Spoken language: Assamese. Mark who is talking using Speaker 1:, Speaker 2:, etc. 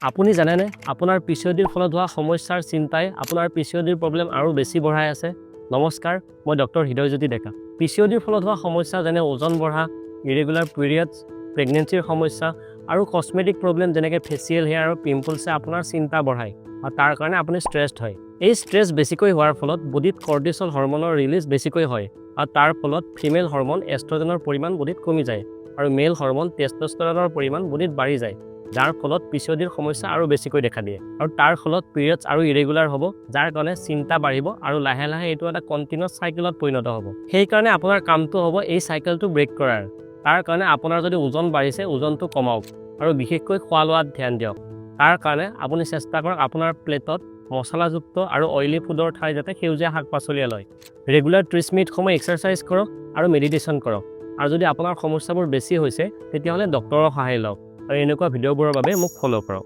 Speaker 1: আপুনি জানেনে আপোনাৰ পিচিঅ'ডিৰ ফলত হোৱা সমস্যাৰ চিন্তাই আপোনাৰ পিচিঅ'ডিৰ প্ৰব্লেম আৰু বেছি বঢ়াই আছে? নমস্কাৰ, মই ডক্টৰ হৃদয় ডেকা। পিচিঅ'ডিৰ ফলত হোৱা সমস্যা যেনে ওজন বঢ়া, ইৰেগুলাৰ পিৰিয়ডছ, প্ৰেগনেন্সিৰ সমস্যা আৰু কছমেটিক প্ৰব্লেম যেনেকৈ ফেচিয়েল হেয়াৰ আৰু পিম্পলছে আপোনাৰ চিন্তা বঢ়ায় আৰু তাৰ কাৰণে আপুনি ষ্ট্ৰেছড হয়। এই ষ্ট্ৰেছ বেছিকৈ হোৱাৰ ফলত বডিত কৰ্টিছল হৰমনৰ ৰিলিজ বেছিকৈ হয় আৰু তাৰ ফলত ফিমেল হৰমন এষ্ট্ৰজেনৰ পৰিমাণ বডিত কমি যায় আৰু মেল হৰমন টেষ্টষ্টেৰনৰ পৰিমাণ বডিত বাঢ়ি যায়, যাৰ ফলত পিচিঅ'ডিৰ সমস্যা আৰু বেছিকৈ দেখা দিয়ে আৰু তাৰ ফলত পিৰিয়ডছ আৰু ইৰেগুলাৰ হ'ব, যাৰ কাৰণে চিন্তা বাঢ়িব আৰু লাহে লাহে এইটো এটা কণ্টিনিউৱাছ চাইকেলত পৰিণত হ'ব। সেইকাৰণে আপোনাৰ কামটো হ'ব এই চাইকেলটো ব্ৰেক কৰাৰ। তাৰ কাৰণে আপোনাৰ যদি ওজন বাঢ়িছে, ওজনটো কমাওক আৰু বিশেষকৈ খোৱা লোৱাত ধ্যান দিয়ক। তাৰ কাৰণে আপুনি চেষ্টা কৰক আপোনাৰ প্লেটত মছলাযুক্ত আৰু অইলি ফুডৰ ঠাই যাতে সেউজীয়া শাক পাচলিয়ে লয়। ৰেগুলাৰ 30 মিনিট সময় এক্সাৰচাইজ কৰক আৰু মেডিটেশ্যন কৰক। আৰু যদি আপোনাৰ সমস্যাবোৰ বেছি হৈছে তেতিয়াহ'লে ডক্টৰৰ সহায় লওক আৰু এনেকুৱা ভিডিঅ'বোৰৰ বাবে মোক ফ'ল' কৰক।